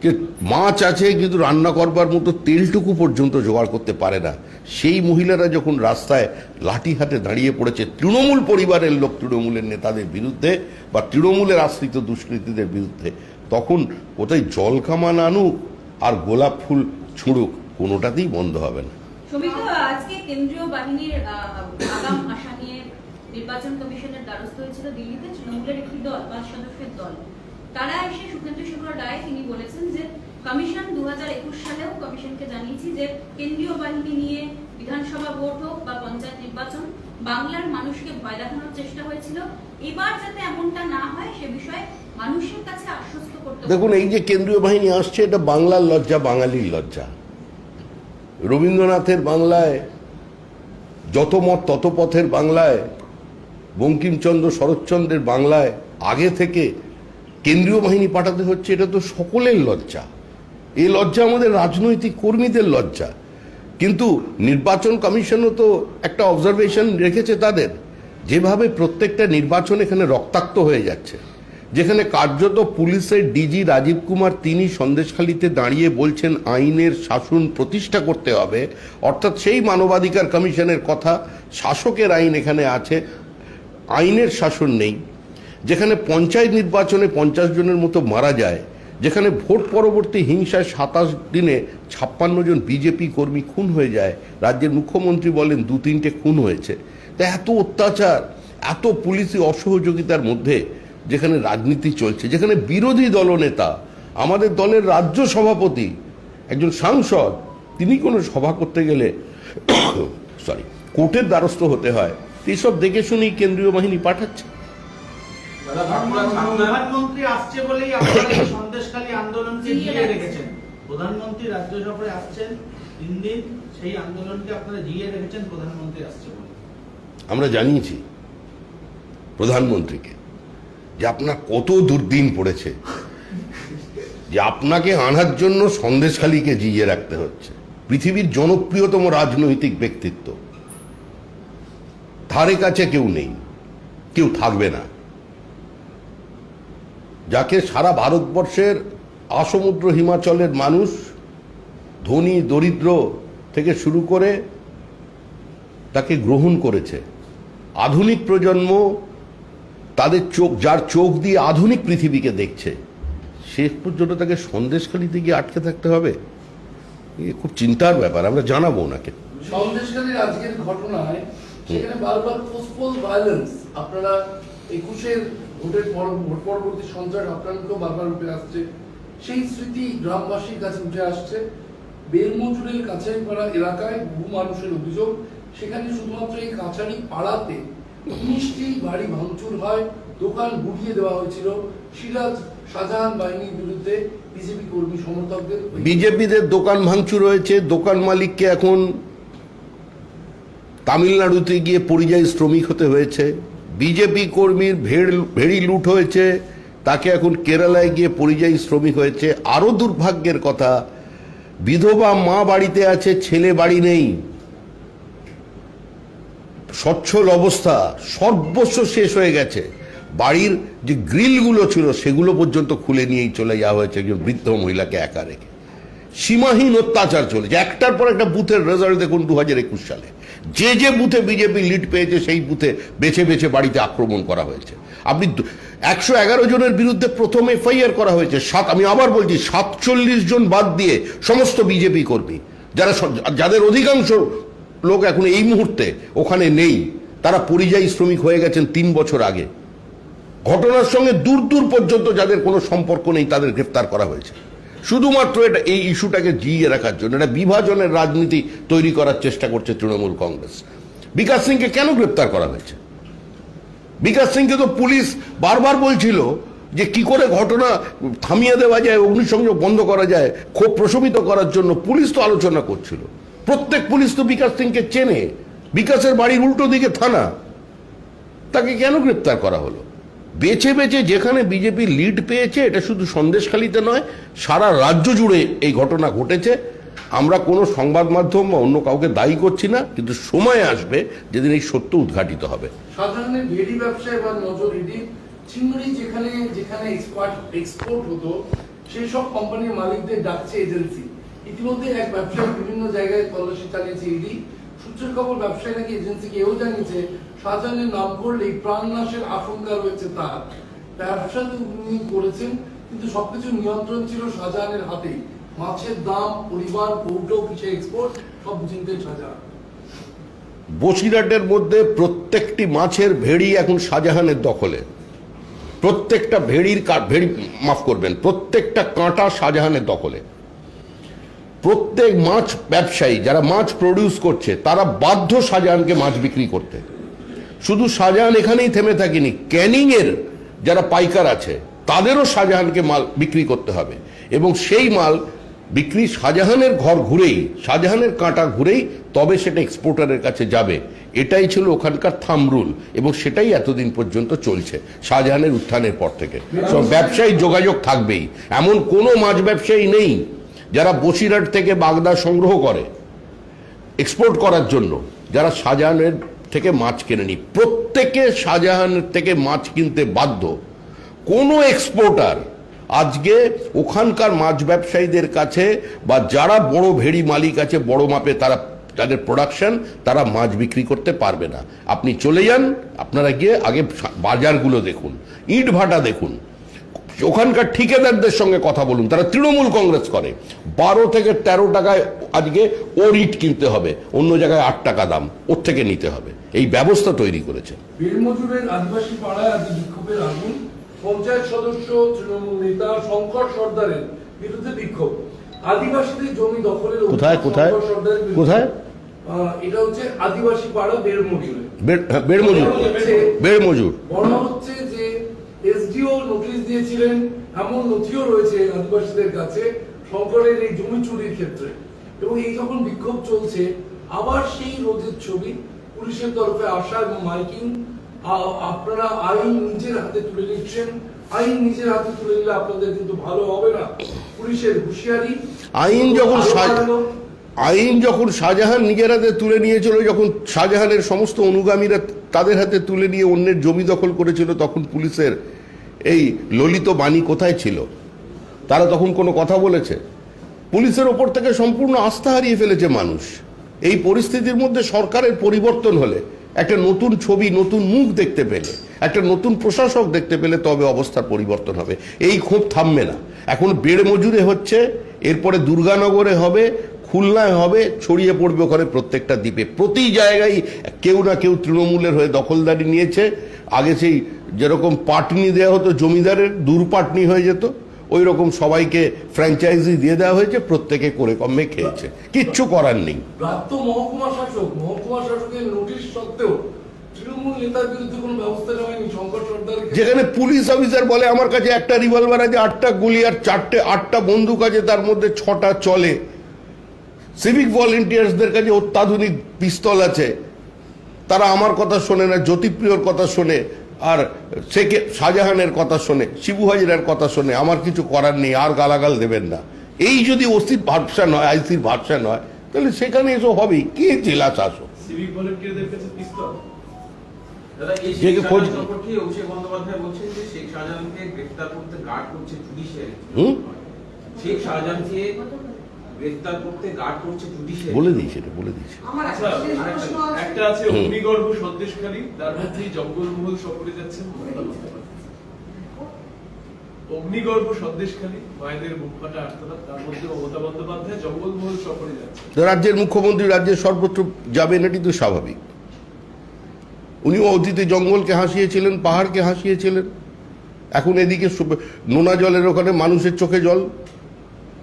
যে মাছ আছে কিন্তু রান্না করবার মতো তেলটুকু পর্যন্ত জোগাড় করতে পারে না, সেই মহিলারা যখন রাস্তায় লাঠি হাতে দাঁড়িয়ে পড়েছে তৃণমূল পরিবারের লোক, তৃণমূলের নেতাদের বিরুদ্ধে বা তৃণমূলের আশ্রিত দুষ্কৃতীদের বিরুদ্ধে, তখন কোথায় জল কামান আনুক আর গোলাপ ফুল ছুঁড়ুক, কোনোটাতেই বন্ধ হবে না। সৌমিত্র, আজকে কেন্দ্রীয় বাহিনীর আগাম আশা নিয়ে নির্বাচন কমিশনের দ্বারস্থ হয়েছিল দিল্লিতে তৃণমূলের একটি দল, 5 সদস্যের দল। তারা এসে সুখেন্দু শেখর রায় তিনি বলেছেন যে কমিশন 2021 সালেও কমিশনকে জানিয়েছি যে কেন্দ্রীয় বাহিনী নিয়ে বিধানসভা ভোট হোক বা পঞ্চায়েত নির্বাচন, বাংলার মানুষকে ভয় দেখানোর চেষ্টা হয়েছিল। এবার যাতে এমনটা না হয় সে বিষয়ে মানুষের কাছে আশ্বস্ত করতে। দেখুন, এই যে কেন্দ্রীয় বাহিনী আসছে, এটা বাংলার লজ্জা, বাঙালির লজ্জা। রবীন্দ্রনাথের বাংলায়, যত মত তত পথের বাংলায়, বঙ্কিমচন্দ্র শরৎচন্দ্রের বাংলায় আগে থেকে কেন্দ্রীয় বাহিনী পাঠাতে হচ্ছে, এটা তো সকলের লজ্জা। এই লজ্জা আমাদের রাজনৈতিক কর্মীদের লজ্জা। কিন্তু নির্বাচন কমিশনও তো একটা অবজারভেশন রেখেছে তাদের, যেভাবে প্রত্যেকটা নির্বাচন এখানে রক্তাক্ত হয়ে যাচ্ছে, যেখানে কার্যত পুলিশের ডিজি রাজীব কুমার তিনি সন্দেশখালিতে দাঁড়িয়ে বলছেন আইনের শাসন প্রতিষ্ঠা করতে হবে, অর্থাৎ সেই মানবাধিকার কমিশনের কথা, শাসকের আইন এখানে আছে, আইনের শাসন নেই। যেখানে পঞ্চায়েত নির্বাচনে 50 জনের মতো মারা যায়, যেখানে ভোট পরবর্তী হিংসায় 27 দিনে 56 জন বিজেপি কর্মী খুন হয়ে যায়, রাজ্যের মুখ্যমন্ত্রী বলেন 2-3টে খুন হয়েছে। তা এত অত্যাচার, এত পুলিশি অসহযোগিতার মধ্যে যেখানে রাজনীতি চলছে, যেখানে বিরোধী দলনেতা, আমাদের দলের রাজ্য সভাপতি, একজন সাংসদ, তিনি কোনো সভা করতে গেলে কোর্টের দ্বারস্থ হতে হয়, এইসব দেখে শুনেই কেন্দ্রীয় বাহিনী পাঠাচ্ছে। দাদা, বাঁকুড়া ছাত্র প্রধানমন্ত্রী আসছে বলেই আপনারা এই সন্দেশখালী আন্দোলনকে জিইয়ে রেখেছেন। প্রধানমন্ত্রী রাজ্য সফরে আসছেন 3 দিন, সেই আন্দোলনকে আপনারা জিইয়ে রেখেছেন প্রধানমন্ত্রী আসছে বলে। আমরা জানিয়েছি প্রধানমন্ত্রীকে যে আপনার কত দুর্দিন পড়েছে, যে আপনাকে আনার জন্য সন্দেশখালীকে জিইয়ে রাখতে হচ্ছে। পৃথিবীর জনপ্রিয়তম রাজনৈতিক ব্যক্তিত্ব, ধারে কাছে কেউ নেই, কেউ থাকবে না, যাকে সারা ভারতবর্ষের আসমুদ্র হিমাচলের মানুষ, ধনী দরিদ্র থেকে শুরু করে তাকে গ্রহণ করেছে। আধুনিক প্রজন্ম তাদের চোখ, যার চোখ দিয়ে আধুনিক পৃথিবীকে দেখছে, শেষ পর্যন্ত তাকে সন্দেশখালীতে গিয়ে আটকে থাকতে হবে। এ খুব চিন্তার ব্যাপার, আমরা জানাবো ওনাকে। সন্দেশখালীর আজকের ঘটনায় সেখানে বারবার পোস্টপোল ভায়োলেন্স, আপনারা 21-এর ভোটের ভোট পরবর্তী সঞ্চয় আপনাদেরকেও বারবার উঠে আসছে, সেই স্মৃতি গ্রামবাসীর কাছে উঠে আসছে। বেলমজুরের কাছে পাড়া এলাকায় বহু মানুষের অভিযোগ, সেখানে শুধুমাত্র এই কাছারি পাড়াতে 19টি বাড়ি ভাঙচুর হয়, দোকান গুড়িয়ে দেওয়া হয়েছিল। সিরাজ শাহজাহান বাহিনীর বিরুদ্ধে বিজেপি কর্মী সমর্থকদের, বিজেপিদের দোকান ভাঙচুর হয়েছে। দোকান মালিককে এখন তামিলনাড়ুতে গিয়ে পরিযায়ী শ্রমিক হতে হয়েছে। বিজেপি কর্মীর ভেড়ি লুট হয়েছে, তাকে এখন কেরালায় গিয়ে পরিযায়ী শ্রমিক হয়েছে। আরো দুর্ভাগ্যের কথা, বিধবা মা বাড়িতে আছে, ছেলে বাড়ি নেই, সচ্ছল অবস্থা, সর্বস্ব শেষ হয়ে গেছে। বাড়ির যে গ্রিলগুলো ছিল সেগুলো পর্যন্ত খুলে নিয়েই চলে যাওয়া হয়েছে একজন বৃদ্ধ মহিলাকে একা রেখে। সীমাহীন অত্যাচার চলেছে। একটার পর একটা বুথের রেজাল্ট দেখুন 2021 সালে যে যে বুথে বিজেপি লিড পেয়েছে সেই বুথে বেছে বেছে বাড়িতে আক্রমণ করা হয়েছে। আপনি 111 জনের বিরুদ্ধে প্রথম এফআইআর করা হয়েছে। আমি আবার বলছি 47 জন বাদ দিয়ে সমস্ত বিজেপি কর্মী, যাদের অধিকাংশ লোক এখন এই মুহূর্তে ওখানে নেই, তারা পরিযায়ী শ্রমিক হয়ে গেছেন 3 বছর আগে। ঘটনার সঙ্গে দূর দূর পর্যন্ত যাদের কোনো সম্পর্ক নেই তাদের গ্রেফতার করা হয়েছে, শুধুমাত্র এটা এই ইস্যুটাকে জিইয়ে রাখার জন্য। এটা বিভাজনের রাজনীতি তৈরি করার চেষ্টা করছে তৃণমূল কংগ্রেস। বিকাশ সিংকে কেন গ্রেফতার করা হয়েছে? বিকাশ সিংকে তো পুলিশ বারবার বলছিল যে কি করে ঘটনা থামিয়ে দেওয়া যায়, অগ্নিসংযোগ বন্ধ করা যায়, ক্ষোভ প্রশমিত করার জন্য পুলিশ তো আলোচনা করছিল। প্রত্যেক পুলিশ তো বিকাশ সিংকে চেনে, বিকাশের বাড়ির উল্টো দিকে থানা, তাকে কেন গ্রেফতার করা হলো? বেছে বেছে যেখানে বিজেপি লিড পেয়েছে, এটা শুধু সন্দেশখালীতে নয়, সারা রাজ্য জুড়ে এই ঘটনা ঘটেছে। আমরা কোনো সংবাদ মাধ্যম বা অন্য কাউকে দায়ী করছি না, কিন্তু সময় আসবে যেদিন এই সত্য উদ্ঘাটিত হবে। সাধারণ ভেড়ি ব্যবসা এবং নজরদারি, চিংড়ি যেখানে যেখানে এক্সপোর্ট হতো সেই সব কোম্পানির মালিকদের ডাকছে এজেন্সি। ইতিমধ্যে এক ব্যবসায়ী বিভিন্ন জায়গায় তল্লাশি চালিয়েছে ইডি। সূত্রের খবর, ব্যবসায়ী নাকি এজেন্সিকে এও জানিয়েছে শাহজাহানের নাম করলেই প্রাণনাশের আশঙ্কা রয়েছে তার। ব্যবসা তিনি করেছেন, কিন্তু সবকিছু নিয়ন্ত্রণ ছিল শাহজাহানের হাতেই। মাছের দাম, পরিবার, কৌটো, কিসে এক্সপোর্ট, সব চিনতেন শাহজাহান। বসিরহাটের মধ্যে প্রত্যেকটি মাছের ভেড়ি এখন শাহজাহানের দখলে। প্রত্যেকটা প্রত্যেকটা কাঁটা শাহজাহানের দখলে। প্রত্যেক মাছ ব্যবসায়ী যারা মাছ প্রডিউস করছে তারা বাধ্য শাহজাহানকে মাছ বিক্রি করতে। শুধু শাহজাহান এখানেই থেমে থাকেনি, ক্যানিং এর যারা পাইকার আছে তাদেরও শাহজাহানকে মাল বিক্রি করতে হবে, এবং সেই মাল বিক্রি শাহজাহানের ঘর ঘুরেই, শাহজাহানের কাঁটা ঘুরেই তবে সেটা এক্সপোর্টারের কাছে যাবে, এটাই ছিল ওখানকার থাম্ব রুল, এবং সেটাই এতদিন পর্যন্ত চলছে শাহজাহানের উত্থানের পর থেকে। সব ব্যবসায়ী যোগাযোগ থাকবেই। এমন কোনো মাছ ব্যবসায়ী নেই যারা বসিরহাট থেকে বাগদা সংগ্রহ করে এক্সপোর্ট করার জন্য যারা শাহজাহানের থেকে মাছ কেনেনি। প্রত্যেকে শাহজাহানের থেকে মাছ কিনতে বাধ্য। কোনো এক্সপোর্টার আজকে ওখানকার মাছ ব্যবসায়ীদের কাছে বা যারা বড় ভেড়ি মালিক আছে, বড় মাপে তারা তাদের প্রোডাকশন, তারা মাছ বিক্রি করতে পারবে না। আপনি চলে যান, আপনারা গিয়ে আগে বাজারগুলো দেখুন, ইট ভাটা দেখুন, ওখানকার ঠিকাদারদের সঙ্গে কথা বলুন। তারা তৃণমূল কংগ্রেস করে। 12 থেকে 13 টাকায় আজকে ওর ইট কিনতে হবে, অন্য জায়গায় 8 টাকা দাম, ওর থেকে নিতে হবে। এই ব্যবস্থা তৈরি করেছে। বীরমজুরের আদিবাসী পাড়ায় আজ বিক্ষোভের আগুন। পঞ্চায়েত সদস্য তৃণমূল নেতা শঙ্কর সর্দারের বিরুদ্ধে বিক্ষোভ। আদিবাসীদের জমি দখলের কোথায় কোথায় শঙ্কর সর্দারের বিরুদ্ধে। কোথায়? এটা হচ্ছে আদিবাসী পাড়া বেড়মজুরে। বেড়মজুর বলা হচ্ছে যে এসডিও নোটিশ দিয়েছিলেন, এমন নথিও রয়েছে আদিবাসীদের কাছে শঙ্করের এই জমি চুরির ক্ষেত্রে। এবং এই যখন বিক্ষোভ চলছে, আবার সেই রোজের ছবি, পুলিশের তরফে আসা এবং মাইকিং। আপনারা আইন নিজের হাতে তুলে নিচ্ছেন, আইন নিজের হাতে তুলে নিলে আপনাদের কিন্তু ভালো হবে না। পুলিশের হুঁশিয়ারি। আইন যখন শাহজাহান নিজের হাতে তুলে নিয়েছিল, যখন শাহজাহানের সমস্ত অনুগামীরা তাদের হাতে তুলে নিয়ে অন্যের জমি দখল করেছিল, তখন পুলিশের এই ললিত বাণী কোথায় ছিল? তারা তখন কোনো কথা বলেছে? পুলিশের ওপর থেকে সম্পূর্ণ আস্থা হারিয়ে ফেলেছে মানুষ। এই পরিস্থিতির মধ্যে সরকারের পরিবর্তন হলে, একটা নতুন ছবি, নতুন মুখ দেখতে পেলে, একটা নতুন প্রশাসক দেখতে পেলে তবে অবস্থার পরিবর্তন হবে। এই ক্ষোভ থামবে না। এখন বেড়মজুরে হচ্ছে, এরপরে দুর্গানগরে হবে, খুলনায় হবে, ছড়িয়ে পড়বে ওখানে প্রত্যেকটা দ্বীপে। প্রতি জায়গায় কেউ না কেউ তৃণমূলের হয়ে দখলদারি নিয়েছে। আগে সেই যেরকম পাটনি দেওয়া হতো জমিদারের, দূরপাটনি হয়ে যেত, ওই রকম সবাইকে ফ্র্যাঞ্চাইজি দিয়ে দেওয়া হয়েছে, প্রত্যেকে করে কমে খেয়েছে, কিচ্ছু করার নেই। প্রাপ্ত মহকুমা শাসকের নোটিশ সত্ত্বেও তৃণমূল নেতার বিরুদ্ধে কোনো ব্যবস্থা নেওয়া হয়নি শঙ্কর সর্দার। যেখানে পুলিশ অফিসার বলে আমার কাছে একটা রিভলভার আছে, 8টা গুলি আর 8টা বন্দুক আছে, তার মধ্যে 6টা চলে। সিভিক ভলেন্টিয়ার্সদের কাছে অত্যাধুনিক পিস্তল আছে, তারা আমার কথা শোনে না, জ্যোতিপ্রিয়র কথা শোনে, আর শাহজাহানের কথা শোনে, শিবু হাজিরার কথা শোনে। আমার কিছু করার নেই, আর গালাগাল দেবেন না। এই যদি ওসির ভাবসা নয়, আইসির ভাবসা নয়, তাহলে সেখানে এসব হবেই। কে জেলা শাসক? সিভিক ভলেন্টিয়ারদের কাছে পিস্তল। দাদা, এই শেখ শাহজাহান সম্পর্কে অভিষেক বন্দ্যোপাধ্যায় বলছেন যে শেখ শাহজাহানকে গ্রেফতার করতে গার্ড করছে জুডিশিয়ারি। শেখ শাহজাহানকে গ্রেফতার করতে গার্ড করছে জুডিশিয়ারি। বলে দিয়েছে, এটা বলে দিয়েছে। আচ্ছা, একটা আছে অগ্নিগর্ভ সন্দেশখালী, তার মধ্যেই জঙ্গলমহল সফরে যাচ্ছেন মমতা বন্দ্যোপাধ্যায়। অগ্নিগর্ভ সন্দেশখালী, মায়েদের বুক ফাটা আর্তনাদ, তার মধ্যে মমতা বন্দ্যোপাধ্যায় জঙ্গলমহল সফরে যাচ্ছেন। রাজ্যের মুখ্যমন্ত্রী রাজ্যের সর্বত্র যাবেন, এটি তো স্বাভাবিক। উনিও অতীতে জঙ্গলকে হাসিয়েছিলেন, পাহাড়কে হাসিয়েছিলেন। এখন এদিকে নোনা জলের ওখানে মানুষের চোখে জল।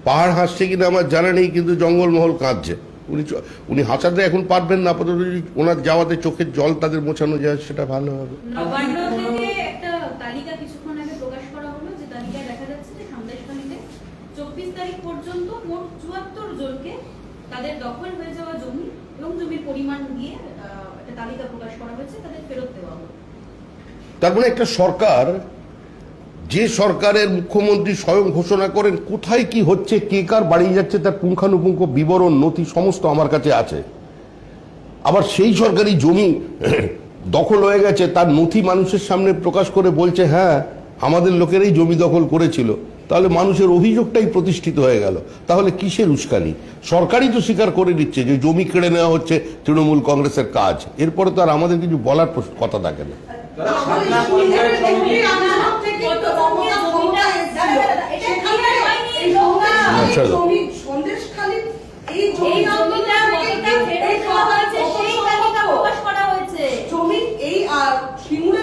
পাহাড় হাসছে কিনা আমার জানা নেই, কিন্তু জঙ্গলমহল কাঁদছে। উনি হাসাতে এখন পারবেন না, আপাতত যদি ওনার যাওয়াতে চোখের জল তাদের মোছানো যায়, সেটা ভালো হবে। নবান্ন থেকে একটা তালিকা কিছুক্ষণ আগে প্রকাশ করা হলো, যে তালিকায় দেখা যাচ্ছে যে সন্দেশখালীতে 24 তারিখ পর্যন্ত মোট 74 জনকে তাদের দখল হয়ে যাওয়া জমি এবং জমির পরিমাণ দিয়ে একটা তালিকা প্রকাশ করা হয়েছে, তাদের ফেরত দেওয়া হবে। তার মানে একটা সরকার, যে সরকারের মুখ্যমন্ত্রী স্বয়ং ঘোষণা করেন কোথায় কি হচ্ছে, কে কার বাড়ি যাচ্ছে, তার পুঙ্খানুপুঙ্খ বিবরণ নথি সমস্ত আমার কাছে আছে। আবার সেই সরকারি জমি দখল হয়ে গেছে, তার নথি মানুষের সামনে প্রকাশ করে বলছে হ্যাঁ আমাদের লোকেরাই জমি দখল করেছিল, তাহলে মানুষের অভিযোগটাই প্রতিষ্ঠিত হয়ে গেল। তাহলে কিসের উস্কানি? সরকারই তো স্বীকার করে নিচ্ছে যে জমি কেড়ে নেওয়া হচ্ছে তৃণমূল কংগ্রেসের কাজ। এরপরে তো আর আমাদের কিছু বলার কথা থাকে না।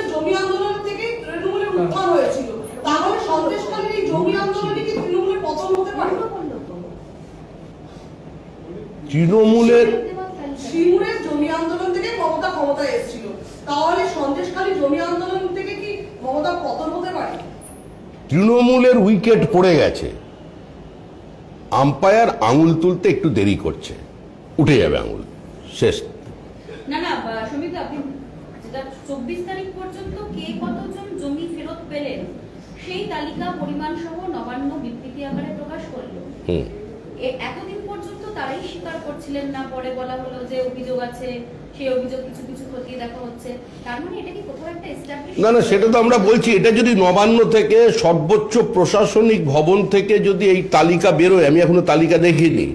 জমি আন্দোলন থেকে তৃণমূলের উত্থান হয়েছিল, তাহলে সন্দেশখালীর এই জমি আন্দোলনে কি তৃণমূলের পতন হতে পারে? তৃণমূলের শিমুরের জমি আন্দোলন থেকে মমতা ক্ষমতায় এসেছিল, তাহলে সন্দেশখালী জমি আন্দোলন থেকে কি মমতা পতন হতে পারে? তৃণমূলের উইকেট পড়ে গেছে, আম্পায়ার আঙুল তুলতে একটু দেরি করছে, উঠে যাবে আঙুল, শেষ। না না সমিত, আপনি যেটা 24 তারিখ পর্যন্ত কে কতজন জমি ফেরত পেলেন সেই তালিকা পরিমাণ সহ নবান্ন বিবৃতি আকারে প্রকাশ করলো। এতদিন পর্যন্ত তারাই স্বীকার করছিলেন না, পরে বলা হলো যে অভিযোগ আছে, সেই অভিযোগ কিছু কিছু খতিয়ে দেখা হচ্ছে। তার মানে এটা কি কোথাও একটা এস্টাবলিশ? না না, সেটা তো আমরা বলছি, এটা যদি নবান্ন থেকে সর্বোচ্চ প্রশাসনিক ভবন থেকে যদি এই তালিকা বেরোয়, আমি এখনো তালিকা দেখিনি,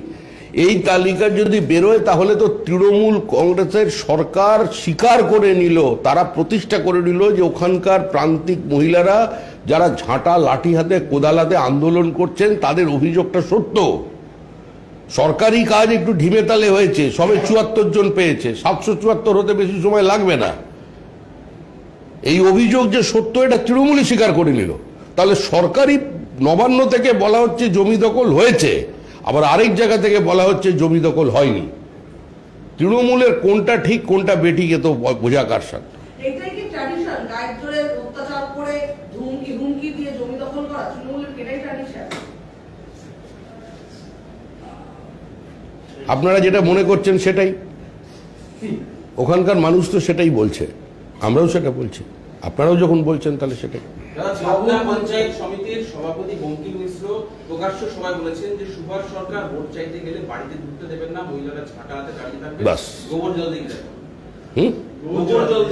এই তালিকা যদি বেরোয় তাহলে তো তৃণমূল কংগ্রেসের সরকার স্বীকার করে নিল, তারা প্রতিষ্ঠা করে নিল যে ওখানকার প্রান্তিক মহিলারা যারা ঝাঁটা লাঠি হাতে কোদাল হাতে আন্দোলন করছেন তাদের অভিযোগটা সত্য। সরকারি কাজ একটু ঢিমে তালে হয়েছে, সবে 74 জন পেয়েছে, 774 হতে বেশি সময় লাগবে না। এই অভিযোগ যে সত্য এটা তৃণমূলই স্বীকার করে নিল। তাহলে সরকারি নবান্ন থেকে বলা হচ্ছে জমি দখল হয়েছে, আবার আরেক জায়গা থেকে বলা হচ্ছে জমি দখল হয়নি। তৃণমূলের কোনটা ঠিক কোনটা বেঠিক এ তো বোঝা কার সাথে। এটাই কি ট্র্যাডিশন? গায়ের জোরে অত্যাচার করে হুমকি দিয়ে জমি দখল করা তৃণমূলের এটাই ট্র্যাডিশন? আপনারা যেটা মনে করছেন সেটাই, ওখানকার মানুষ তো সেটাই বলছে, আমরাও সেটা বলছি, আপনারাও যখন বলছেন তাহলে সেটাই। ছাতনা পঞ্চায়েত সমিতির সভাপতি বঙ্কিম মিশ্র প্রকাশ্য সভায় বলেছেন যে সুভাষ সরকার ভোট চাইতে গেলে বাড়িতে ঢুকতে দেবেন না, মহিলারা ছাটা হাতে দাঁড়িয়ে থাকবে, বাস। গোবর জল দিয়ে দেবেন, গোবর জল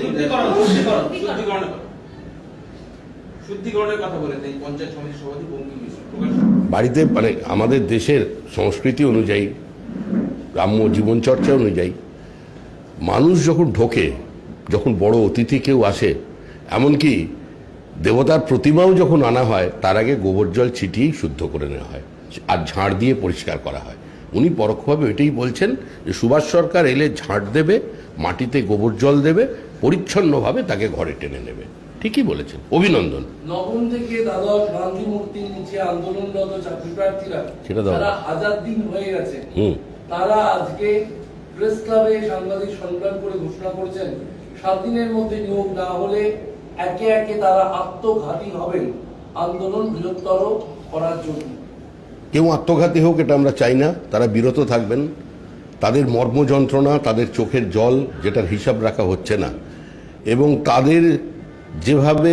শুদ্ধিকরণের কথা বলেন এই পঞ্চায়েত সমিতির সভাপতি বঙ্কিম মিশ্র প্রকাশ্য। বাড়িতে মানে আমাদের দেশের সংস্কৃতি অনুযায়ী, গ্রাম্য জীবনচর্চা অনুযায়ী মানুষ যখন ঢোকে, যখন বড় অতিথি কেউ আসে, এমনকি দেবতার প্রতিমাও যখন আনা হয় তার আগে গোবর জল ছিটিয়েই শুদ্ধ করে নেওয়া হয় আর ঝাড় দিয়ে পরিষ্কার করা হয়। উনি পরোক্ষভাবে এটাই বলছেন যে সুভাষ সরকার এলে ঝাড় দেবে, মাটিতে গোবর জল দেবে, পরিচ্ছন্নভাবে তাকে ঘরে টেনে নেবে। ঠিকই বলেছেন, অভিনন্দন। নবম থেকে দ্বাদশ গান্ধী মূর্তির নিচে আন্দোলনরত চাকরি প্রার্থীরা সেটা দাও। যারা 1000 দিন হয়ে গেছে, তারা আজকে প্রেস ক্লাবে সাংবাদিক সম্মেলন করে ঘোষণা করেছেন 7 দিনের মধ্যে নিয়োগ না হলে একে একে তারা আত্মঘাতী হবেন আন্দোলন বৃহত্তর করার জন্য। কেউ আত্মঘাতী হোক এটা আমরা চাই না, তারা বিরত থাকবেন। তাদের মর্ম যন্ত্রণা, তাদের চোখের জল যেটার হিসাব রাখা হচ্ছে না, এবং তাদের যেভাবে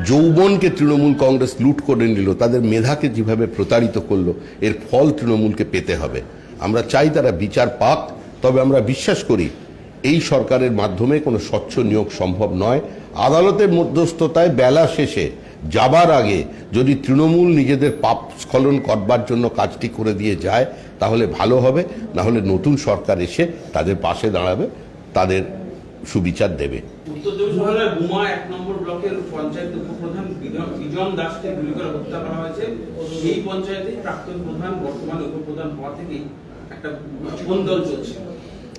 যৌবনকে তৃণমূল কংগ্রেস লুট করে নিল, তাদের মেধাকে যেভাবে প্রতারিত করলো, এর ফল তৃণমূলকে পেতে হবে। আমরা চাই তারা বিচার পাক, তবে আমরা বিশ্বাস করি এই সরকারের মাধ্যমে কোনো স্বচ্ছ নিয়োগ সম্ভব নয়। আদালতের মধ্যস্থতায় বেলা শেষে যাবার আগে যদি তৃণমূল নিজেদের পাপ স্খলন করবার জন্য কাজটি করে দিয়ে যায় তাহলে ভালো হবে, না হলে নতুন সরকার এসে তাদের পাশে দাঁড়াবে, তাদের সুবিচার দেবে। উত্তর 24 পরগনার বুমা 1 নম্বর ব্লকের পঞ্চায়েত উপপ্রধান বিজন দাসকে গুলি করে হত্যা করা হয়েছে। এই পঞ্চায়েতে প্রাক্তন প্রধান বর্তমান উপপ্রধান হওয়া থেকেই একটা কোন্দল চলছে।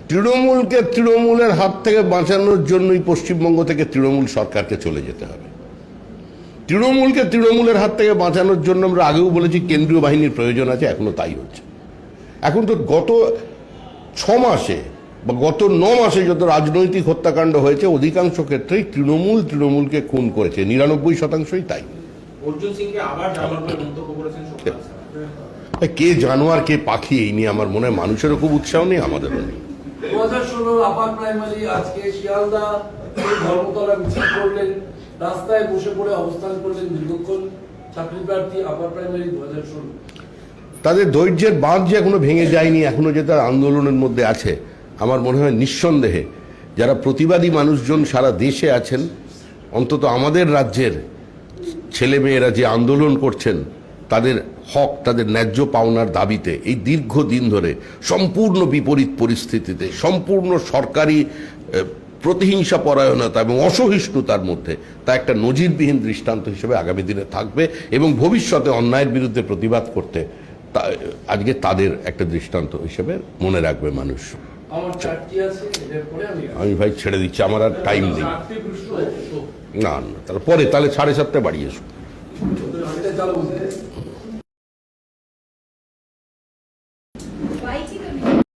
তৃণমূলকে তৃণমূলের হাত থেকে বাঁচানোর জন্যই পশ্চিমবঙ্গ থেকে তৃণমূল সরকারকে চলে যেতে হবে। তৃণমূলকে তৃণমূলের হাত থেকে বাঁচানোর জন্য আমরা আগেও বলেছি কেন্দ্রীয় বাহিনীর প্রয়োজন আছে, এখনো তাই হচ্ছে। এখন তো গত 6 মাসে বা গত 9 মাসে যত রাজনৈতিক হত্যাকাণ্ড হয়েছে অধিকাংশ ক্ষেত্রেই তৃণমূলকে খুন করেছে, 99%ই তাই। অর্জুন সিংকে আবার জানোয়ার বলে মন্তব্য করেছেন সুকান্ত। কে জানোয়ার কে পাখি এই নিয়ে আমার মনে হয় মানুষেরও খুব উৎসাহ নেই, আমাদেরও নেই। 2016 আপার প্রাইমারি আজকে শিয়ালদা ধর্মতলা মিছিল করলেন, রাস্তায় বসে পড়ে অবস্থান করলেন দীর্ঘক্ষণ চাকরি প্রার্থী আপার প্রাইমারি 2016। তাদের ধৈর্যের বাঁধ যে এখনো ভেঙে যায়নি, এখনো যে তার আন্দোলনের মধ্যে আছে, আমার মনে হয় নিঃসন্দেহে যারা প্রতিবাদী মানুষজন সারা দেশে আছেন, অন্তত আমাদের রাজ্যের ছেলেমেয়েরা যে আন্দোলন করছেন তাদের হক, তাদের ন্যায্য পাওনার দাবিতে এই দীর্ঘদিন ধরে সম্পূর্ণ বিপরীত পরিস্থিতিতে, সম্পূর্ণ সরকারি প্রতিহিংসা পরায়ণতা এবং অসহিষ্ণুতার মধ্যে তা একটা নজিরবিহীন দৃষ্টান্ত হিসেবে আগামী দিনে থাকবে, এবং ভবিষ্যতে অন্যায়ের বিরুদ্ধে প্রতিবাদ করতে আজকে তাদের একটা দৃষ্টান্ত হিসেবে মনে রাখবে মানুষ। আমার 4টি আছে, এরপরে আমি ভাই ছেড়ে দিচ্ছি, আমার আর টাইম নেই। না না, তাহলে পরে, তাহলে 7:30 বাড়িয়ে এসো। এটা চালু